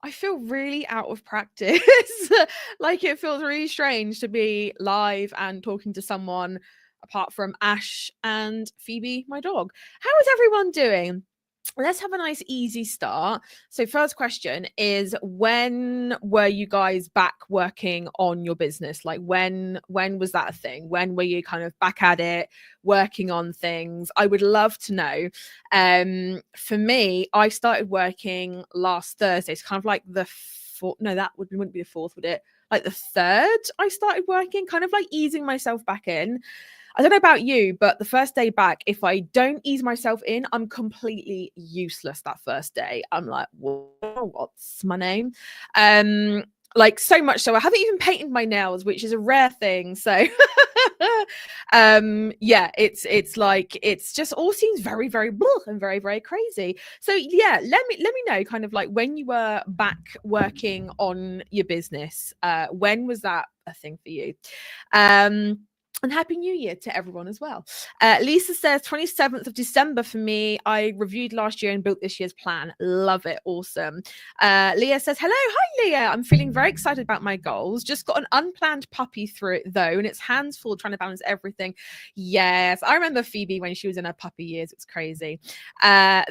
I feel really out of practice. Like it feels really strange to be live and talking to someone apart from Ash and Phoebe, my dog. How is everyone doing? Let's have a nice easy start. So first question is, when were you guys back working on your business? Like when was that a thing? When were you kind of back at it, working on things? I would love to know. For me, I started working last Thursday. It's kind of like the fourth, no, that wouldn't be the fourth, would it? Like the third I started working, kind of like easing myself back in. I don't know about you, but the first day back, if I don't ease myself in, I'm completely useless that first day. I'm like, what's my name? Like so much so I haven't even painted my nails, which is a rare thing. So yeah, it's like it's just all seems very, very blah and very, very crazy. So yeah, let me know kind of like when you were back working on your business. When was that a thing for you? And Happy New Year to everyone as well. Lisa says 27th of December for me. I reviewed last year and built this year's plan. Love it. Awesome. Leah says, hello. Hi, Leah. I'm feeling very excited about my goals. Just got an unplanned puppy through it, though, and it's hands full trying to balance everything. Yes, I remember Phoebe when she was in her puppy years. It's crazy.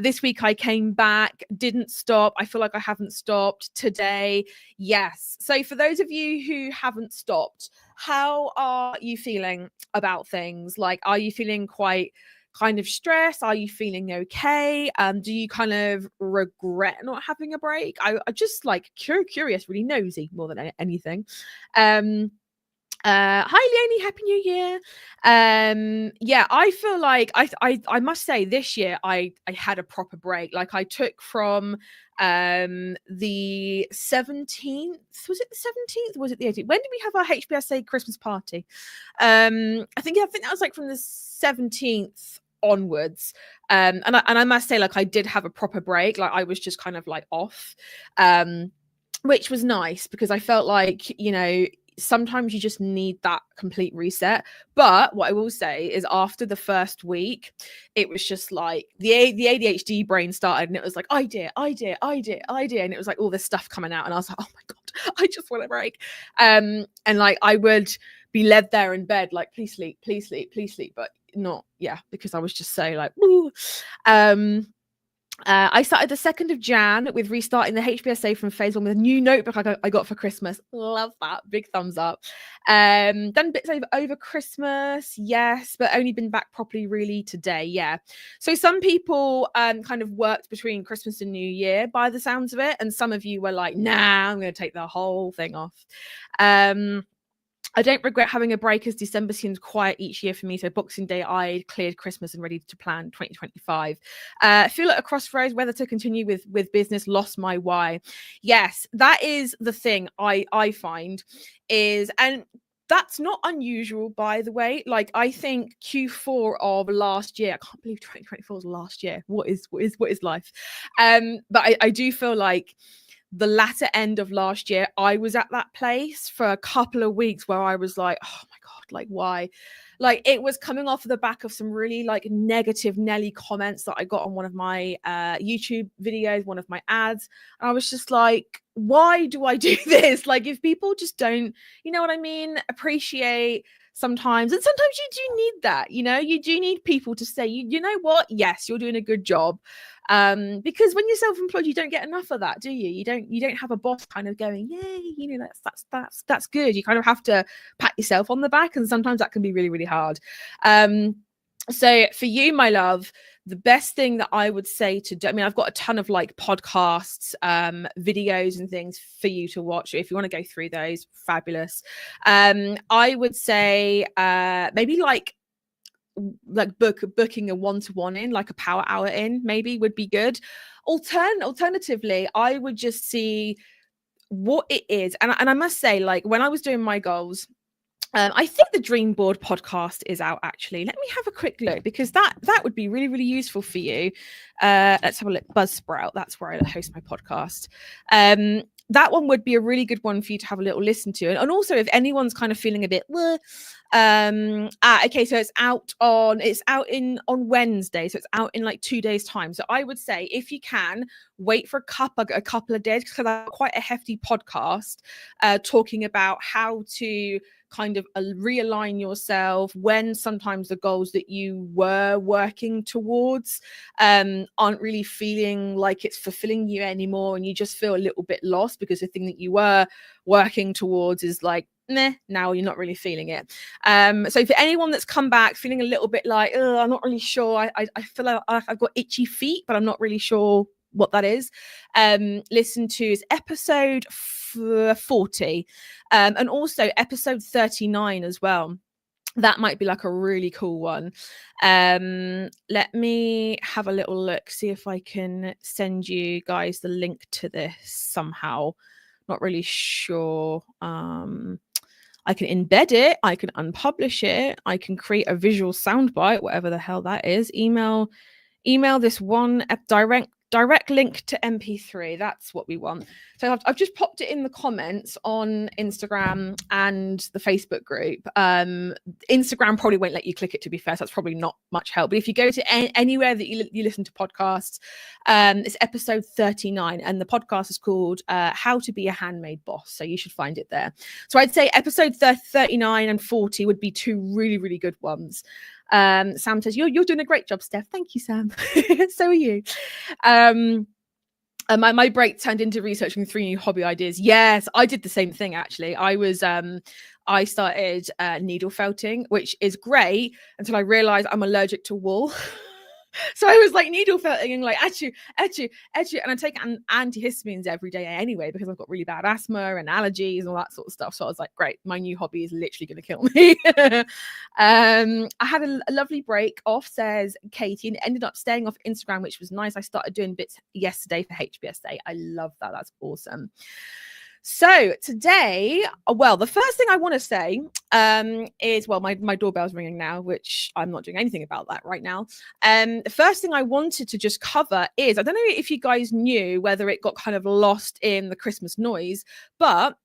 This week I came back, didn't stop. I feel like I haven't stopped today. Yes. So for those of you who haven't stopped, how are you feeling about things? Like, are you feeling quite kind of stressed? Are you feeling okay? Do you kind of regret not having a break? I just like curious, really nosy more than anything. Hi Leonie, Happy New Year. Yeah, I feel like I must say this year I had a proper break. Like I took from the 17th, was it the 17th, was it the 18th? When did we have our HBSA Christmas party? I think that was like from the 17th onwards. And I must say, like, I did have a proper break. Like I was just kind of like off, which was nice because I felt like, you know, sometimes you just need that complete reset. But what I will say is after the first week, it was just like the ADHD brain started and it was like, idea. And it was like all this stuff coming out. And I was like, oh my God, I just want a break. And like I would be led there in bed, like, please sleep. But not, yeah, because I was just so like, woo. I started the 2nd of Jan with restarting the HBSA from phase 1 with a new notebook I got for Christmas. Love that. Big thumbs up. Done bits over Christmas, yes, but only been back properly really today. Yeah. So some people kind of worked between Christmas and New Year by the sounds of it. And some of you were like, nah, I'm going to take the whole thing off. I don't regret having a break as December seems quiet each year for me. So Boxing Day, I cleared Christmas and ready to plan 2025. Feel at a crossroads whether to continue with business, lost my why. Yes, that is the thing I find is, and that's not unusual, by the way. Like I think Q4 of last year, I can't believe 2024 was last year. What is life? But I do feel like the latter end of last year, I was at that place for a couple of weeks where I was like, oh my God, like why? Like it was coming off the back of some really like negative Nelly comments that I got on one of my YouTube videos, one of my ads. And I was just like, why do I do this? Like if people just don't, you know what I mean, appreciate sometimes, and sometimes you do need that, you know, you do need people to say, you know what, yes, you're doing a good job. Because when you're self-employed, you don't get enough of that, do you? You don't have a boss kind of going, yay, you know, that's good. You kind of have to pat yourself on the back, and sometimes that can be really, really hard. So for you, my love, the best thing that I would say to do, I mean, I've got a ton of like podcasts, videos and things for you to watch. If you want to go through those, fabulous. I would say maybe like booking a one-to-one in, like a power hour in, maybe would be good. Alternatively, I would just see what it is. And I must say, like when I was doing my goals, I think the Dream Board podcast is out actually. Let me have a quick look because that would be really, really useful for you. Let's have a look. Buzzsprout, that's where I host my podcast. that one would be a really good one for you to have a little listen to. And also, if anyone's kind of feeling a bit, okay, so it's out on Wednesday, so it's out in like 2 days time. So I would say, if you can, wait for a couple of days, because I've got quite a hefty podcast talking about how to kind of realign yourself when sometimes the goals that you were working towards aren't really feeling like it's fulfilling you anymore, and you just feel a little bit lost because the thing that you were working towards is like, meh, now you're not really feeling it. So for anyone that's come back feeling a little bit like, oh, I'm not really sure, I feel like I've got itchy feet, but I'm not really sure what that is, listen to is episode 40 and also episode 39 as well. That might be like a really cool one. Let me have a little look, see if I can send you guys the link to this somehow. Not really sure. I can embed it, I can unpublish it, I can create a visual soundbite, whatever the hell that is. Email this one direct link to MP3. That's what we want. So I've just popped it in the comments on Instagram and the Facebook group. Instagram probably won't let you click it, to be fair, so that's probably not much help. But if you go to anywhere that you listen to podcasts, it's episode 39, and the podcast is called How to Be a Handmade Boss. So you should find it there. So I'd say episode 39 and 40 would be two really, really good ones. Sam says, you're doing a great job, Steph. Thank you, Sam. So are you. My break turned into researching 3 new hobby ideas. Yes, I did the same thing, actually. I started needle felting, which is great until I realized I'm allergic to wool. So I was like needle felting and like achoo, and I take antihistamines every day anyway because I've got really bad asthma and allergies and all that sort of stuff. So I was like, great, my new hobby is literally going to kill me. I had a lovely break off, says Katie, and ended up staying off Instagram, which was nice. I started doing bits yesterday for HBSA. I love that. That's awesome. So today, well, the first thing I want to say is, well, my doorbell's ringing now, which I'm not doing anything about that right now. The first thing I wanted to just cover is, I don't know if you guys knew whether it got kind of lost in the Christmas noise, but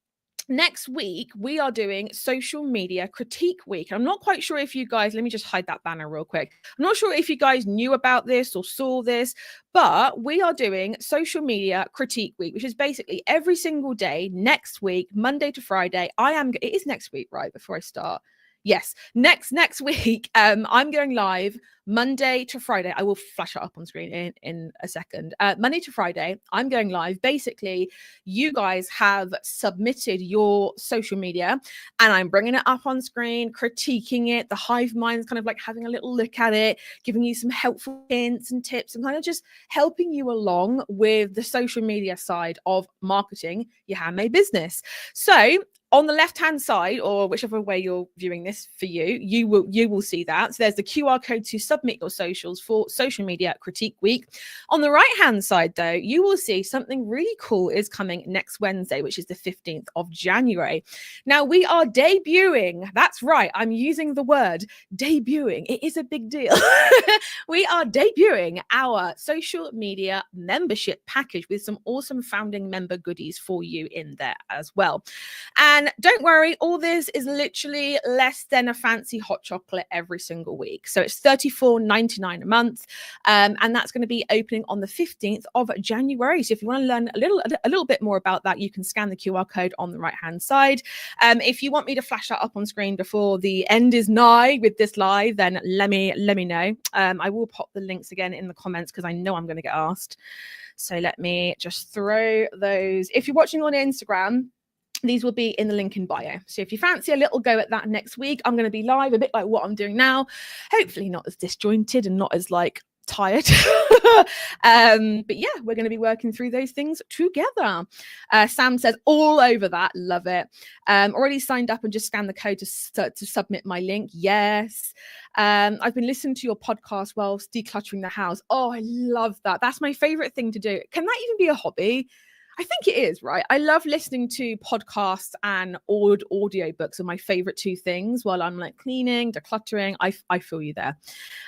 next week we are doing social media critique week. I'm not quite sure if you guys, let me just hide that banner real quick. I'm not sure if you guys knew about this or saw this, but we are doing social media critique week, which is basically every single day next week, Monday to Friday. It is next week, right? Before I start. Yes, next week, I'm going live Monday to Friday. I will flash it up on screen in a second. Monday to Friday, I'm going live. Basically, you guys have submitted your social media and I'm bringing it up on screen, critiquing it. The hive mind's kind of like having a little look at it, giving you some helpful hints and tips and kind of just helping you along with the social media side of marketing your handmade business. So on the left-hand side, or whichever way you're viewing this for you will see that. So there's the QR code to submit your socials for social media critique week. On the right-hand side, though, you will see something really cool is coming next Wednesday, which is the 15th of January. Now, we are debuting. That's right. I'm using the word debuting. It is a big deal. We are debuting our social media membership package with some awesome founding member goodies for you in there as well. And don't worry, all this is literally less than a fancy hot chocolate every single week. So it's $34.99 a month. And that's going to be opening on the 15th of January. So if you want to learn a little bit more about that, you can scan the QR code on the right-hand side. If you want me to flash that up on screen before the end is nigh with this live, then let me know. I will pop the links again in the comments because I know I'm going to get asked. So let me just throw those. If you're watching on Instagram, these will be in the link in bio. So if you fancy a little go at that next week, I'm going to be live a bit like what I'm doing now. Hopefully not as disjointed and not as like tired. But yeah, we're going to be working through those things together. Sam says all over that. Love it. Already signed up and just scanned the code to submit my link. Yes. I've been listening to your podcast whilst decluttering the house. Oh, I love that. That's my favorite thing to do. Can that even be a hobby? I think it is, right? I love listening to podcasts, and audio books are my favorite two things while I'm like cleaning, decluttering. I feel you there.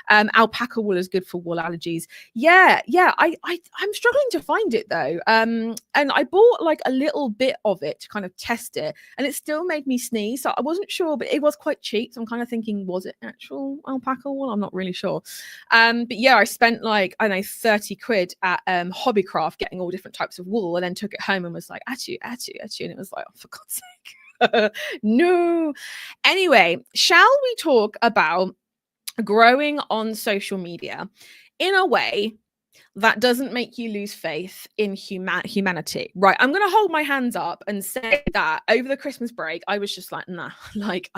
Alpaca wool is good for wool allergies. Yeah. I'm struggling to find it though. And I bought like a little bit of it to kind of test it, and it still made me sneeze. So I wasn't sure, but it was quite cheap. So I'm kind of thinking, was it actual alpaca wool? I'm not really sure. But yeah, I spent like, I don't know, 30 quid at Hobbycraft getting all different types of wool, and then took it home and was like, achoo. And it was like, oh, for God's sake. No. Anyway, shall we talk about growing on social media in a way that doesn't make you lose faith in humanity, right? I'm going to hold my hands up and say that over the Christmas break, I was just like, nah, like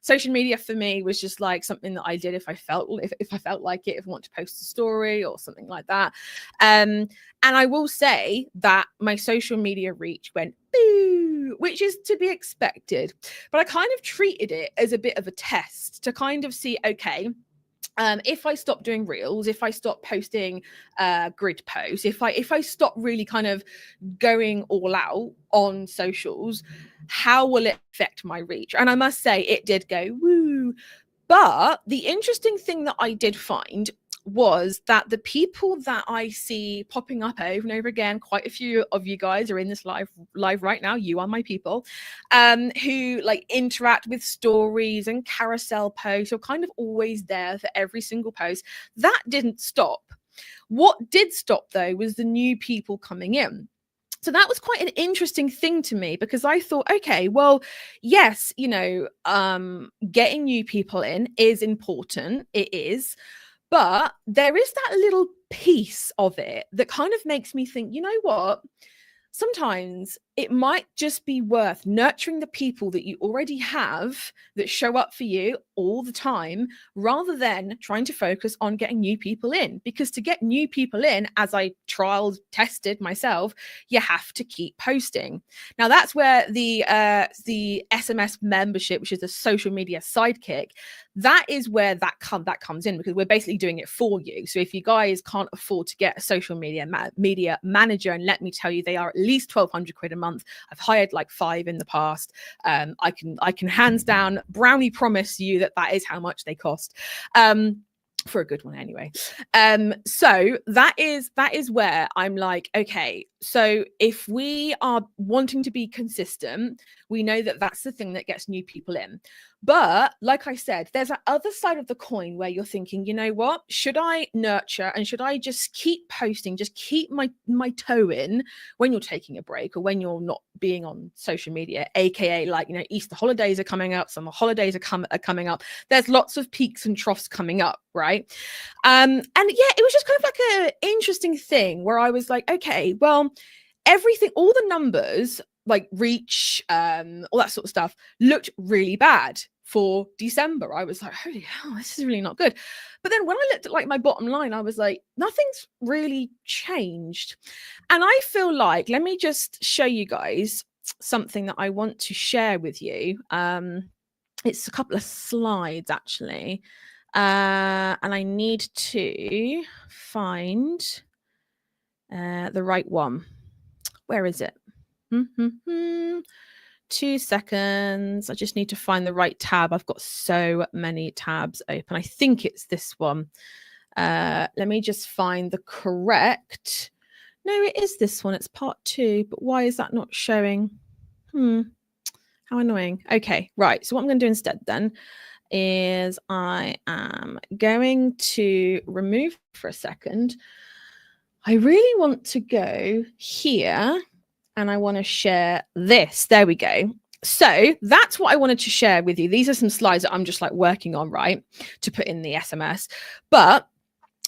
social media for me was just like something that I did if I felt like it, if I want to post a story or something like that. And I will say that my social media reach went boo, which is to be expected, but I kind of treated it as a bit of a test to kind of see, okay, if I stop doing reels, if I stop posting grid posts, if I stop really kind of going all out on socials, how will it affect my reach? And I must say it did go woo. But the interesting thing that I did find was that the people that I see popping up over and over again, quite a few of you guys are in this live right now. You are my people, who like interact with stories and carousel posts. You're kind of always there for every single post. That didn't stop. What did stop though was the new people coming in. So that was quite an interesting thing to me, because I thought, okay, well, yes, getting new people in is important. It is. But there is that little piece of it that kind of makes me think, you know what? Sometimes it might just be worth nurturing the people that you already have that show up for you all the time, rather than trying to focus on getting new people in. Because to get new people in, as I tested myself, you have to keep posting. Now that's where the SMS membership, which is a social media sidekick, that is where that comes in, because we're basically doing it for you. So if you guys can't afford to get a social media manager, and let me tell you, they are at least 1,200 quid a month. I've hired like 5 in the past. I can hands down brownie promise you that is how much they cost. For a good one anyway. So that is where I'm like, okay, so if we are wanting to be consistent, we know that that's the thing that gets new people in. But like I said, there's that other side of the coin where you're thinking, you know what, should I nurture, and should I just keep posting, just keep my toe in when you're taking a break or when you're not being on social media, aka like, Easter holidays are coming up, summer holidays are coming up. There's lots of peaks and troughs coming up, right? And yeah, it was just kind of like an interesting thing where I was like, okay, well, everything, all the numbers, like reach, all that sort of stuff, looked really bad for December. I was like, holy hell, this is really not good. But then when I looked at like my bottom line, I was like, nothing's really changed. And I feel like, let me just show you guys something that I want to share with you. It's a couple of slides actually. And I need to find the right one. Where is it? 2 seconds. I just need to find the right tab. I've got so many tabs open. I think it's this one. Let me just find the correct. No, it is this one. It's part 2. But why is that not showing? How annoying. Okay, right. So what I'm going to do instead then is I am going to remove for a second. I really want to go here and I want to share this. There we go. So that's what I wanted to share with you. These are some slides that I'm just like working on, right, to put in the SMS. But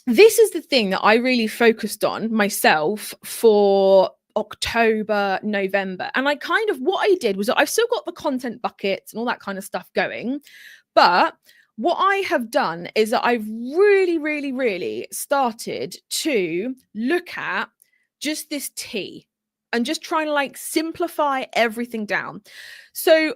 this is the thing that I really focused on myself for October, November. And what I did was I've still got the content buckets and all that kind of stuff going. But what I have done is that I've really, really, really started to look at just this T and just trying to like simplify everything down. So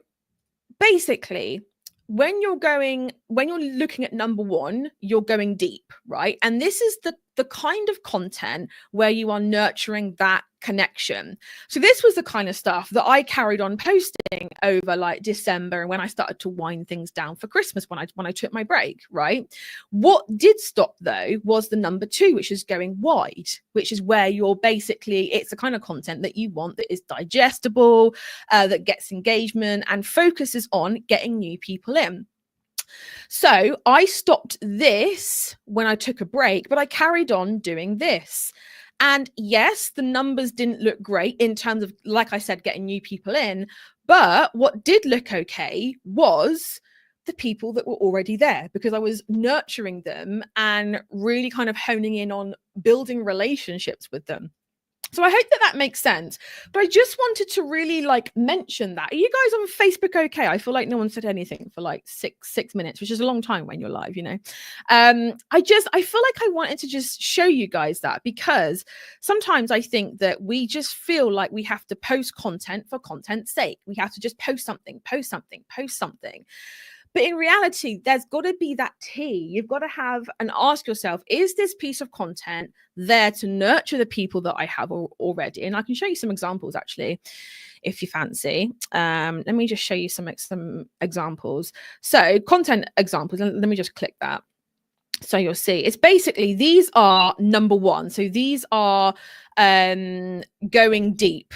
basically, when you're looking at number 1, you're going deep, right? And this is the kind of content where you are nurturing that connection. So this was the kind of stuff that I carried on posting over like December, and when I started to wind things down for Christmas, when I took my break, right? What did stop though was the number 2, which is going wide, which is where you're basically, it's the kind of content that you want that is digestible, that gets engagement and focuses on getting new people in. So I stopped this when I took a break, but I carried on doing this. And yes, the numbers didn't look great in terms of, like I said, getting new people in. But what did look okay was the people that were already there, because I was nurturing them and really kind of honing in on building relationships with them. So I hope that that makes sense. But I just wanted to really like mention that. Are you guys on Facebook okay? I feel like no one said anything for like six minutes, which is a long time when you're live, you know. I feel like I wanted to just show you guys that, because sometimes I think that we just feel like we have to post content for content's sake. We have to just post something. But in reality, there's got to be that tea. You've got to have and ask yourself, is this piece of content there to nurture the people that I have already? And I can show you some examples, actually, if you fancy. Let me just show you some examples. So content examples, and let me just click that. So you'll see it's basically, these are number 1. So these are going deep.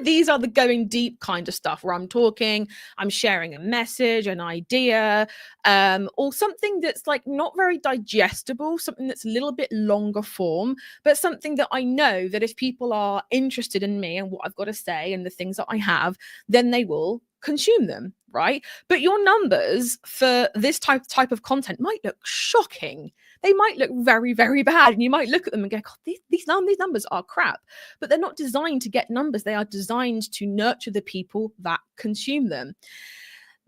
These are the going deep kind of stuff where I'm sharing a message, an idea, or something that's like not very digestible, something that's a little bit longer form, but something that I know that if people are interested in me and what I've got to say and the things that I have, then they will consume them, right? But your numbers for this type of content might look shocking. They might look very, very bad, and you might look at them and go, God, these numbers are crap. But they're not designed to get numbers. They are designed to nurture the people that consume them.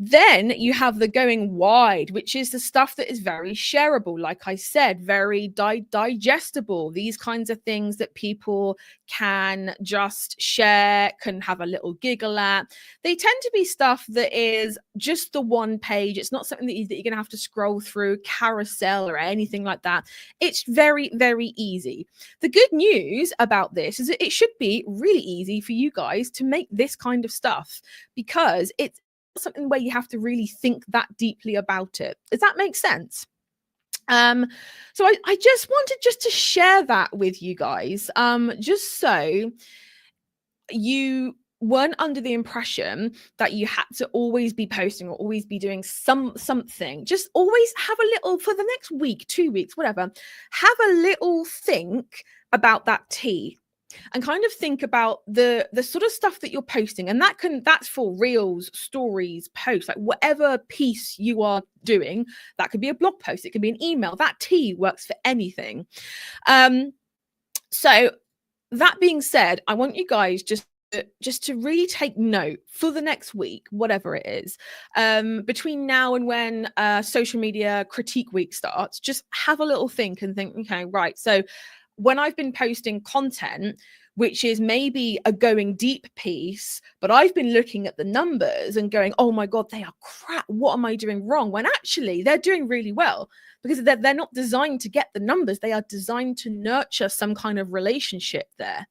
Then you have the going wide, which is the stuff that is very shareable, like I said, very digestible. These kinds of things that people can just share, can have a little giggle at. They tend to be stuff that is just the one page. It's not something that you're going to have to scroll through, carousel or anything like that. It's very, very easy. The good news about this is that it should be really easy for you guys to make this kind of stuff, because it's something where you have to really think that deeply about it. Does that make sense? So I just wanted to share that with you guys, just so you weren't under the impression that you had to always be posting or always be doing something. Just always have a little, for the next week, 2 weeks, whatever, have a little think about that tea. And kind of think about the sort of stuff that you're posting, and that's for reels, stories, posts, like whatever piece you are doing. That could be a blog post, it could be an email. That tea works for anything. So that being said, I want you guys just to really take note for the next week, whatever it is, between now and when social media critique week starts. Just have a little think and think, okay, right, so when I've been posting content, which is maybe a going deep piece, but I've been looking at the numbers and going, oh my God, they are crap. What am I doing wrong? When actually they're doing really well, because they're not designed to get the numbers. They are designed to nurture some kind of relationship there.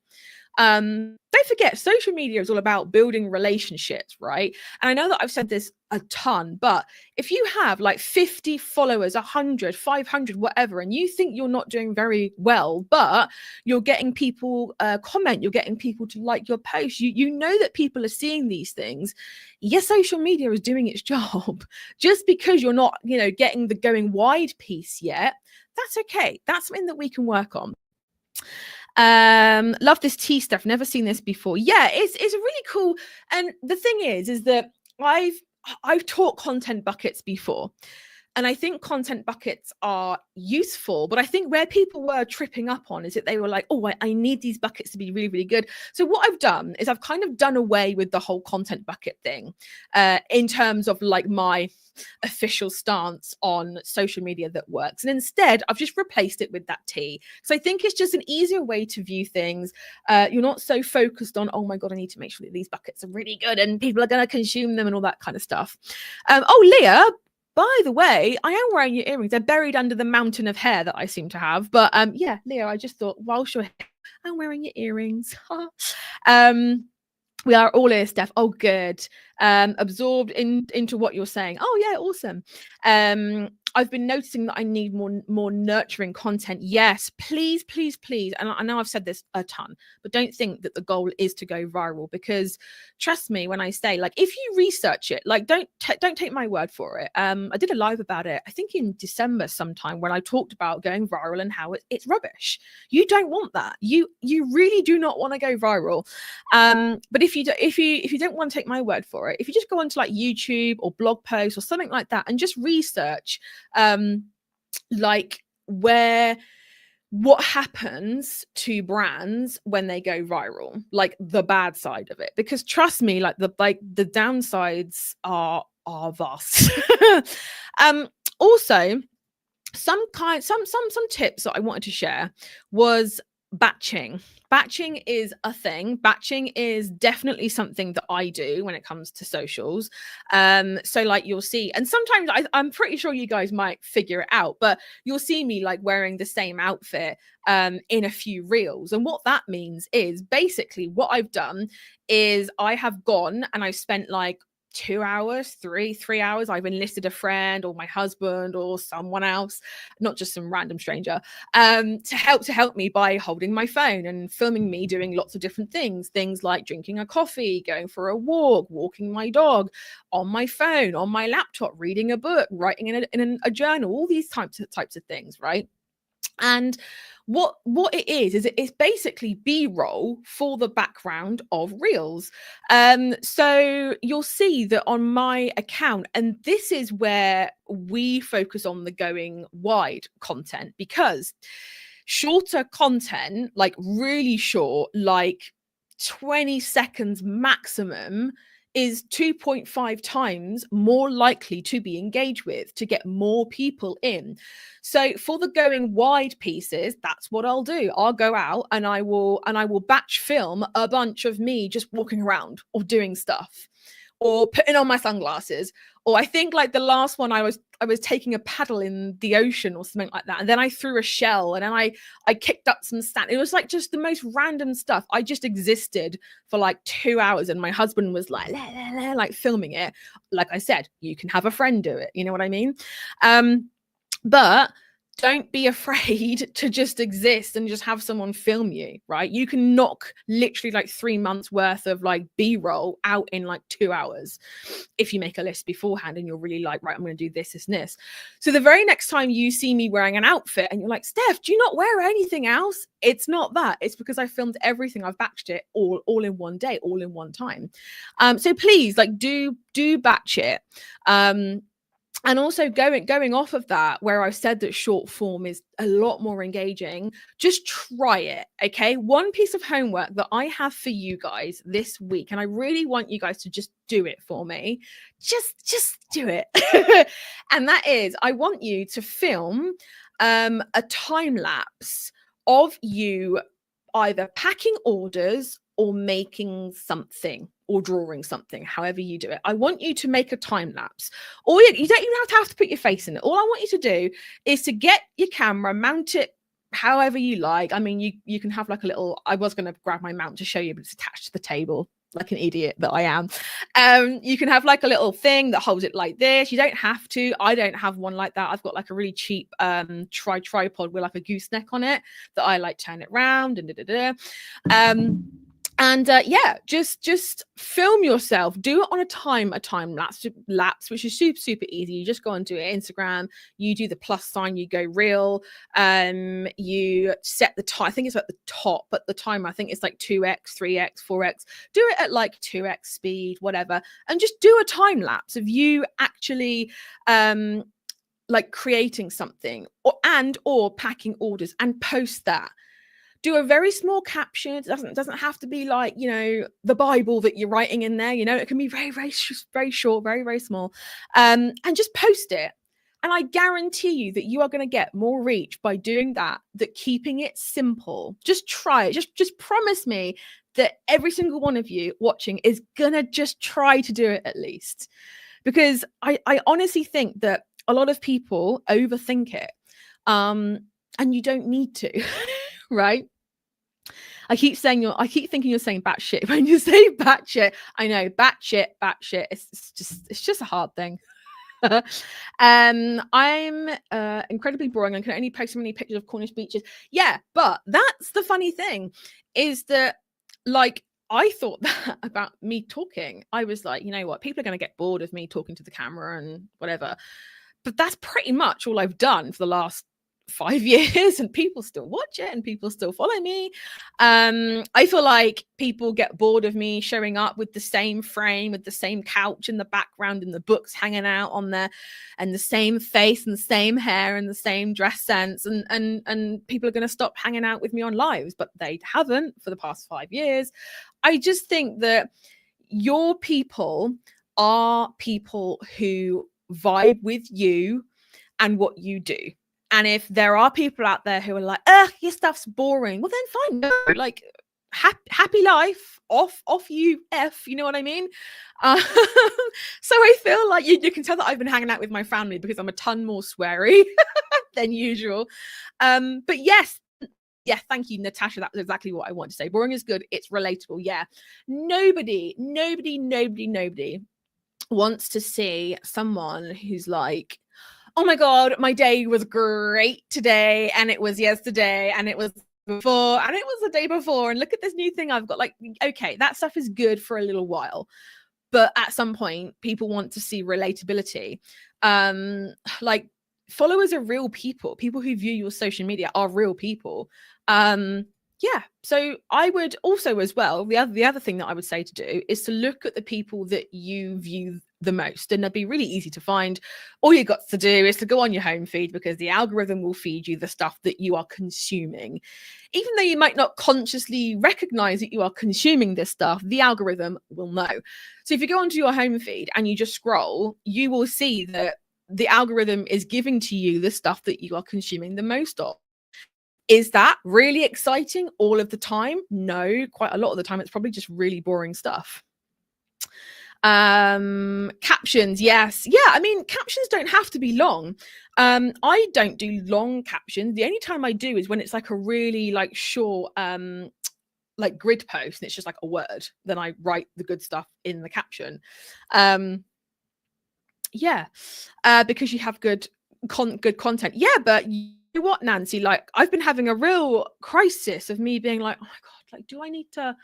Don't forget, social media is all about building relationships, right? And I know that I've said this a ton, but if you have like 50 followers, 100, 500, whatever, and you think you're not doing very well, but you're getting people comment, you're getting people to like your post, you know that people are seeing these things. Yes, social media is doing its job. Just because you're not, getting the going wide piece yet, that's okay. That's something that we can work on. Love this tea stuff. Never seen this before. Yeah, it's really cool. And the thing is that I've taught content buckets before, and I think content buckets are useful, but I think where people were tripping up on is that they were like, oh, I need these buckets to be really, really good. So what I've done is I've kind of done away with the whole content bucket thing, in terms of like my official stance on social media that works. And instead, I've just replaced it with that tea. So I think it's just an easier way to view things. You're not so focused on, oh my God, I need to make sure that these buckets are really good and people are going to consume them and all that kind of stuff. Oh, Leah, by the way, I am wearing your earrings. They're buried under the mountain of hair that I seem to have. But yeah, Leah, I just thought whilst you're here, I'm wearing your earrings. um, we are all ear, Steph. Oh, good. Absorbed into what you're saying. Oh, yeah, awesome. I've been noticing that I need more nurturing content. Yes, please, please, please. And I know I've said this a ton, but don't think that the goal is to go viral, because trust me when I say, like, if you research it, like, don't take my word for it. I did a live about it, I think in December sometime, when I talked about going viral and how it's rubbish. You don't want that. You really do not want to go viral. But if you don't want to take my word for it, if you just go onto like YouTube or blog posts or something like that and just research like what happens to brands when they go viral, like the bad side of it, because trust me, like the downsides are vast. Also, some tips that I wanted to share was batching. Batching is a thing. Batching is definitely something that I do when it comes to socials. So like you'll see, and sometimes I'm pretty sure you guys might figure it out, but you'll see me like wearing the same outfit in a few reels. And what that means is basically what I've done is I have gone and I've spent like 2 hours, 3 hours. I've enlisted a friend or my husband or someone else, not just some random stranger, to help me by holding my phone and filming me doing lots of different things like drinking a coffee, going for a walk, walking my dog, on my phone, on my laptop, reading a book, writing in a journal, all these types of things, right? And what it is it's basically B-roll for the background of reels. So you'll see that on my account, and this is where we focus on the going wide content, because shorter content, like really short, like 20 seconds maximum, is 2.5 times more likely to be engaged with, to get more people in. So for the going wide pieces, that's what I'll do. I'll go out and I will batch film a bunch of me just walking around or doing stuff or putting on my sunglasses. Or I think like the last one, I was taking a paddle in the ocean or something like that, and then I threw a shell, and then I kicked up some sand. It was like just the most random stuff. I just existed for like 2 hours, and my husband was like la, la, la, like filming it. Like I said, you can have a friend do it, you know what I mean? But don't be afraid to just exist and just have someone film you, right? You can knock literally like 3 months worth of like B-roll out in like 2 hours if you make a list beforehand and you're really like, right, I'm going to do this, this, and this. So the very next time you see me wearing an outfit and you're like, Steph, do you not wear anything else? It's not that. It's because I filmed everything. I've batched it all in one day, all in one time. So please, like, do batch it. And also going off of that, where I've said that short form is a lot more engaging, just try it, okay? One piece of homework that I have for you guys this week, and I really want you guys to just do it for me. Just do it. And that is, I want you to film a time lapse of you either packing orders or making something or drawing something, however you do it. I want you to make a time lapse. Or you don't even have to put your face in it. All I want you to do is to get your camera, mount it however you like. I mean, you can have like a little, I was going to grab my mount to show you, but it's attached to the table like an idiot that I am. You can have like a little thing that holds it like this. You don't have to. I don't have one like that. I've got like a really cheap tripod with like a gooseneck on it that I like turn it round and yeah, just film yourself. Do it on a time lapse, which is super easy. You just go onto Instagram, you do the plus sign, you go reel, you set the time. I think it's at the top, but the timer, I think it's like 2x, 3x, 4x. Do it at like 2x speed, whatever, and just do a time lapse of you actually like creating something or packing orders, and post that. Do a very small caption. It doesn't have to be like, you know, the Bible that you're writing in there. You know, it can be very short, very small, and just post it. And I guarantee you that you are going to get more reach by doing that keeping it simple. Just try it. Just promise me that every single one of you watching is going to just try to do it at least. Because I honestly think that a lot of people overthink it. And you don't need to. Right? I keep thinking you're saying batshit when you say batshit. I know, batshit. It's just a hard thing. I'm incredibly boring. I can only post so many pictures of Cornish beaches. Yeah, but that's the funny thing, is that, like, I thought that about me talking. I was like, you know what, people are going to get bored of me talking to the camera and whatever. But that's pretty much all I've done for the last 5 years, and people still watch it and people still follow me. I feel like people get bored of me showing up with the same frame, with the same couch in the background and the books hanging out on there, and the same face and the same hair and the same dress sense, and people are going to stop hanging out with me on lives, but they haven't for the past 5 years. I just think that your people are people who vibe with you and what you do. And if there are people out there who are like, your stuff's boring, well then fine, no, like, happy life, off you, you know what I mean? So I feel like you can tell that I've been hanging out with my family because I'm a ton more sweary than usual. But yes, thank you, Natasha. That was exactly what I want to say. Boring is good. It's relatable. Yeah. Nobody wants to see someone who's like, oh my God, my day was great today, and it was yesterday, and it was before, and it was the day before, and look at this new thing I've got. Like, okay, that stuff is good for a little while, but at some point people want to see relatability. Like, followers are real people who view your social media are real people. Yeah, so I would also, as well, the other thing that I would say to do is to look at the people that you view the most, and they'd be really easy to find. All you got to do is to go on your home feed, because the algorithm will feed you the stuff that you are consuming. Even though you might not consciously recognize that you are consuming this stuff, the algorithm will know. So if you go onto your home feed and you just scroll, you will see that the algorithm is giving to you the stuff that you are consuming the most of. Is that really exciting all of the time? No, quite a lot of the time it's probably just really boring stuff. Captions, yes. Yeah, I mean, captions don't have to be long. I don't do long captions. The only time I do is when it's like a really like short like grid post and it's just like a word. Then I write the good stuff in the caption. Yeah, because you have good content. Yeah, but you know what, Nancy? Like, I've been having a real crisis of me being like, oh my God, like, do I need to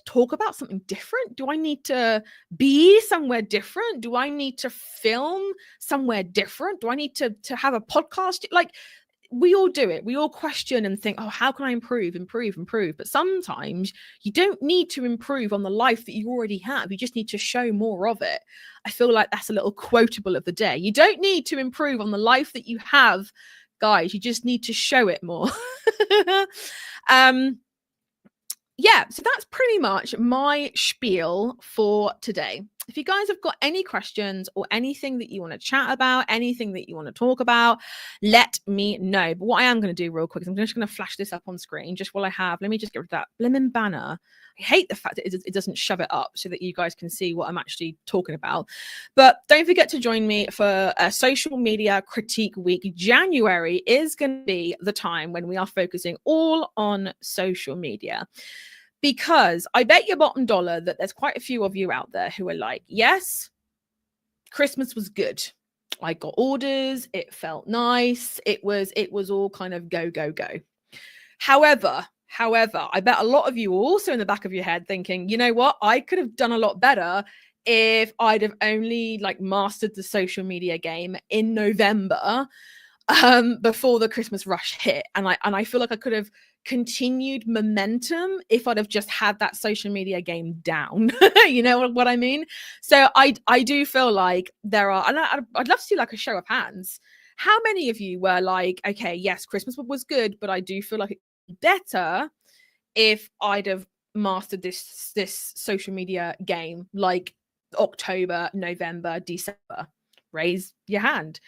talk about something different? Do I need to be somewhere different? Do I need to film somewhere different? Do I need to have a podcast? Like, we all do it. We all question and think, oh, how can I improve? But sometimes you don't need to improve on the life that you already have. You just need to show more of it. I feel like that's a little quotable of the day. You don't need to improve on the life that you have, guys. You just need to show it more. Yeah, so that's pretty much my spiel for today. If you guys have got any questions or anything that you want to chat about, anything that you want to talk about, let me know. But what I am going to do real quick is I'm just going to flash this up on screen just while I have. Let me just get rid of that blimmin' banner. I hate the fact that it doesn't shove it up so that you guys can see what I'm actually talking about. But don't forget to join me for a social media critique week. January is going to be the time when we are focusing all on social media. Because I bet your bottom dollar that there's quite a few of you out there who are like, yes, Christmas was good. I got orders. It felt nice. It was all kind of go. However, I bet a lot of you are also in the back of your head thinking, you know what? I could have done a lot better if I'd have only like mastered the social media game in November before the Christmas rush hit. And I feel like I could have continued momentum if I'd have just had that social media game down. You know what I mean? So I do feel like there are, and I'd love to see like a show of hands. How many of you were like, okay, yes, Christmas was good, but I do feel like it's better if I'd have mastered this social media game like October, November, December? Raise your hand.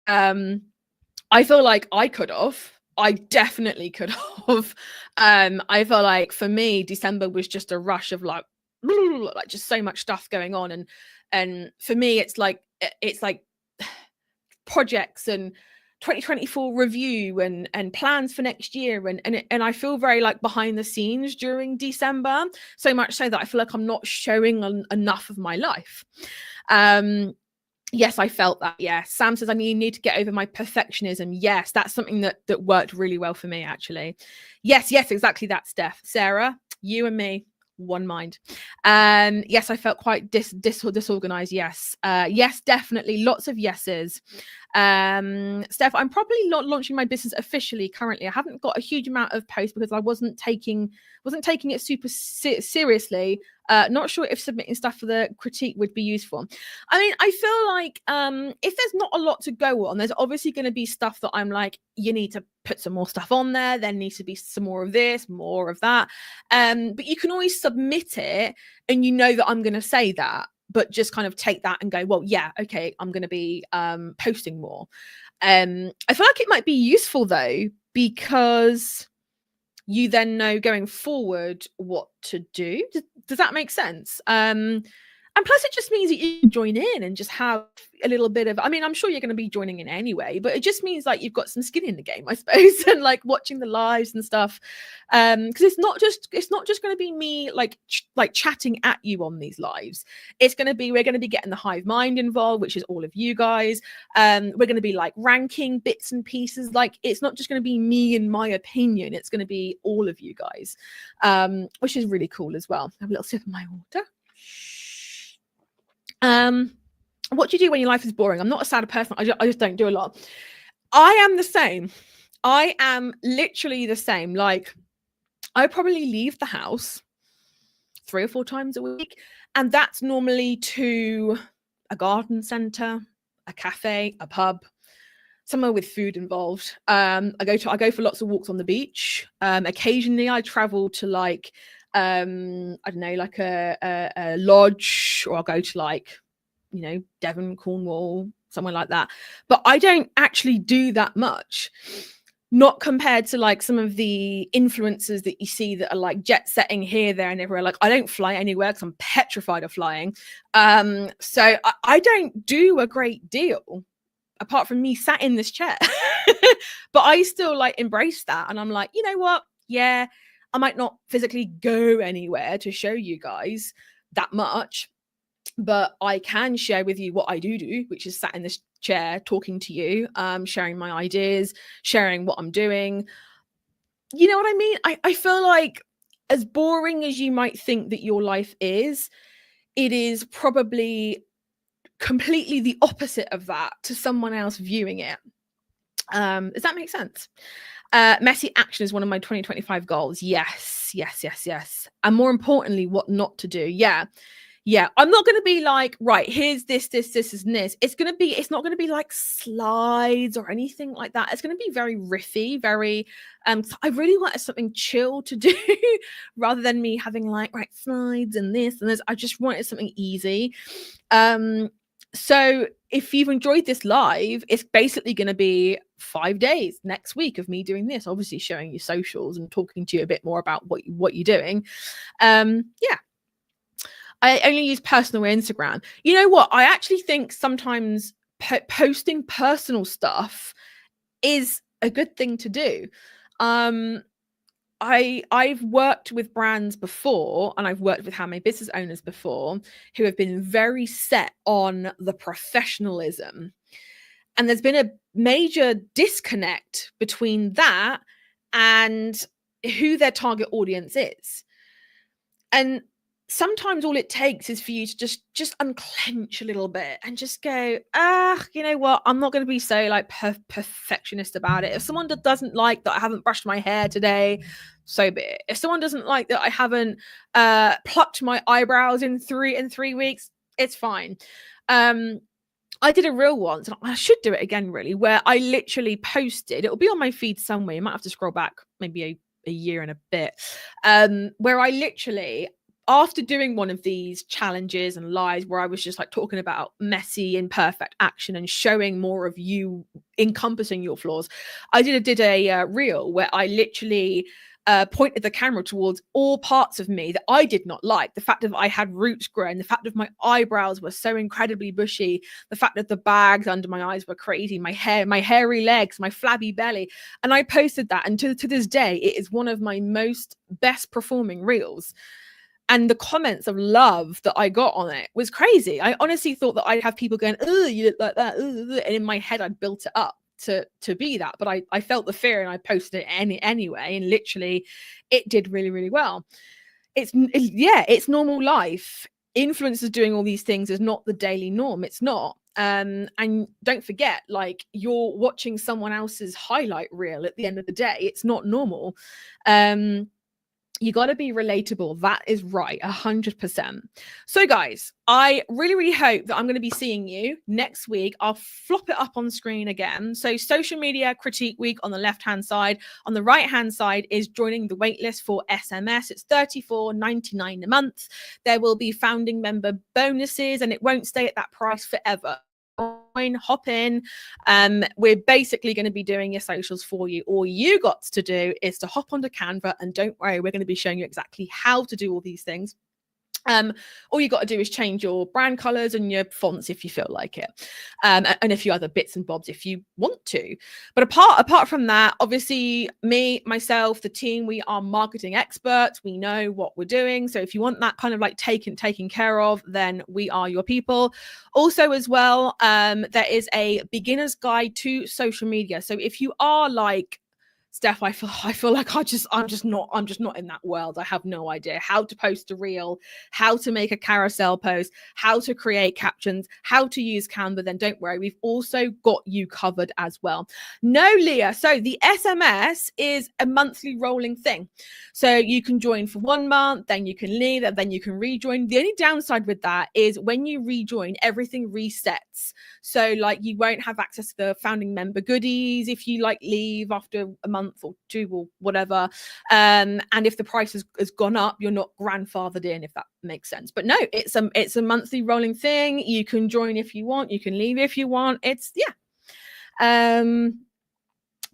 I feel like I could have. I definitely could have. I feel like for me, December was just a rush of like just so much stuff going on, and for me, it's like projects and 2024 review and plans for next year, and I feel very like behind the scenes during December, so much so that I feel like I'm not showing enough of my life. Yes, I felt that. Yeah, Sam says I need to get over my perfectionism. Yes, that's something that worked really well for me, actually. Yes, exactly that, Steph. Sarah, you and me, one mind. Yes, I felt quite disorganized. Yes, yes, definitely, lots of yeses. Steph, I'm probably not launching my business officially currently. I haven't got a huge amount of posts because I wasn't taking it super seriously. Not sure if submitting stuff for the critique would be useful. I mean, I feel like if there's not a lot to go on, there's obviously going to be stuff that I'm like, you need to put some more stuff on there. There needs to be some more of this, more of that. But you can always submit it, and you know that I'm going to say that, but just kind of take that and go, well, yeah, okay, I'm going to be posting more. I feel like it might be useful though, because you then know going forward what to do. Does that make sense? And plus it just means that you can join in and just have a little bit of, I mean, I'm sure you're going to be joining in anyway, but it just means like you've got some skin in the game, I suppose, and like watching the lives and stuff. Because it's not just going to be me like chatting at you on these lives. We're going to be getting the hive mind involved, which is all of you guys. We're going to be like ranking bits and pieces. Like it's not just going to be me and my opinion. It's going to be all of you guys, which is really cool as well. Have a little sip of my water. What do you do when your life is boring? I'm not a sad person. I just don't do a lot. I am the same. I am literally the same. Like I probably leave the house 3 or 4 times a week, and that's normally to a garden center, a cafe, a pub, somewhere with food involved. I go for lots of walks on the beach. Occasionally I travel to like I don't know, like a lodge, or I'll go to like, you know, Devon, Cornwall, somewhere like that. But I don't actually do that much, not compared to like some of the influencers that you see that are like jet setting here, there, and everywhere. Like I don't fly anywhere because I'm petrified of flying. So I don't do a great deal apart from me sat in this chair. But I still like embrace that, and I'm like, you know what? Yeah, I might not physically go anywhere to show you guys that much, but I can share with you what I do, which is sat in this chair talking to you, sharing my ideas, sharing what I'm doing. You know what I mean? I feel like as boring as you might think that your life is, it is probably completely the opposite of that to someone else viewing it. Does that make sense? Messy action is one of my 2025 goals. Yes. And more importantly, what not to do. Yeah. I'm not going to be like, right, here's this, and this. It's not going to be like slides or anything like that. It's going to be very riffy, very, I really wanted something chill to do rather than me having like, right, slides and this and this. I just wanted something easy. So if you've enjoyed this live, it's basically going to be 5 days next week of me doing this, obviously showing you socials and talking to you a bit more about what you're doing. Yeah. I only use personal Instagram. You know what? I actually think sometimes posting personal stuff is a good thing to do. I've worked with brands before, and I've worked with handmade business owners before who have been very set on the professionalism. And there's been a major disconnect between that and who their target audience is. And sometimes all it takes is for you to just unclench a little bit and just go, you know what? I'm not going to be so like perfectionist about it. If someone doesn't like that I haven't brushed my hair today, so be it. If someone doesn't like that I haven't plucked my eyebrows in 3 weeks, it's fine. I did a reel once, and I should do it again, really, where I literally posted, it'll be on my feed somewhere, you might have to scroll back maybe a year and a bit, where I literally, after doing one of these challenges and lives where I was just like talking about messy imperfect action and showing more of you encompassing your flaws, I did a reel where I literally pointed the camera towards all parts of me that I did not like. The fact that I had roots growing, the fact that my eyebrows were so incredibly bushy, the fact that the bags under my eyes were crazy, my hair, my hairy legs, my flabby belly. And I posted that. And to this day, it is one of my most best performing reels. And the comments of love that I got on it was crazy. I honestly thought that I'd have people going, "Oh, you look like that." And in my head, I'd built it up to be that. But I felt the fear and I posted it anyway. And literally, it did really, really well. It's normal life. Influencers doing all these things is not the daily norm. It's not. And don't forget, like, you're watching someone else's highlight reel at the end of the day. It's not normal. You got to be relatable. That is right, 100%. So guys, I really, really hope that I'm going to be seeing you next week. I'll flop it up on screen again. So social media critique week on the left-hand side. On the right-hand side is joining the waitlist for SMS. It's $34.99 a month. There will be founding member bonuses, and it won't stay at that price forever. Hop in. We're basically going to be doing your socials for you. All you got to do is to hop onto Canva, and don't worry, we're going to be showing you exactly how to do all these things. All you got to do is change your brand colors and your fonts if you feel like it, and a few other bits and bobs if you want to. But apart from that, obviously myself, the team, we are marketing experts. We know what we're doing. So if you want that kind of like taken care of, then we are your people. Also, as well, there is a beginner's guide to social media. So if you are like Steph, I feel like I'm just not in that world. I have no idea how to post a reel, how to make a carousel post, how to create captions, how to use Canva. Then don't worry, we've also got you covered as well. No, Leah. So the SMS is a monthly rolling thing. So you can join for 1 month, then you can leave, and then you can rejoin. The only downside with that is when you rejoin, everything resets. So like you won't have access to the founding member goodies if you like leave after a month or two or whatever, and if the price has gone up, you're not grandfathered in, if that makes sense. But no, it's a monthly rolling thing. You can join if you want, you can leave if you want. It's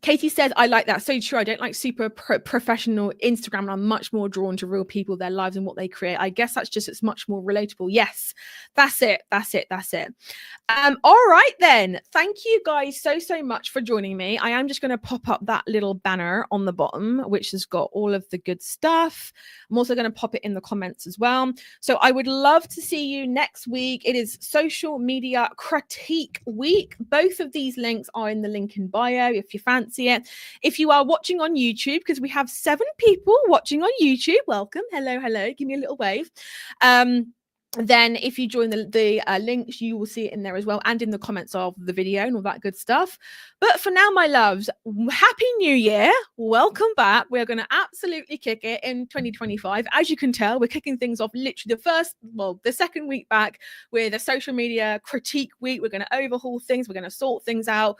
Katie says, I like that. So true. I don't like super professional Instagram. And I'm much more drawn to real people, their lives and what they create. I guess it's much more relatable. Yes, that's it. All right, then. Thank you guys so much for joining me. I am just going to pop up that little banner on the bottom, which has got all of the good stuff. I'm also going to pop it in the comments as well. So I would love to see you next week. It is social media critique week. Both of these links are in the link in bio if you fancy it. If you are watching on YouTube, because we have 7 people watching on YouTube, welcome. Hello. Give me a little wave. Then if you join the links, you will see it in there as well, and in the comments of the video and all that good stuff. But for now, my loves, happy new year. Welcome back. We're going to absolutely kick it in 2025. As you can tell, we're kicking things off literally the second week back with a social media critique week. We're going to overhaul things. We're going to sort things out.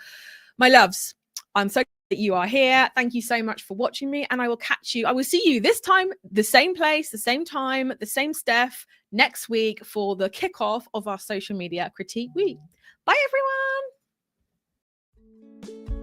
My loves, I'm so that you are here. Thank you so much for watching me, and I will see you this time, the same place, the same time, the same Steph, next week for the kickoff of our social media critique week. Bye, everyone.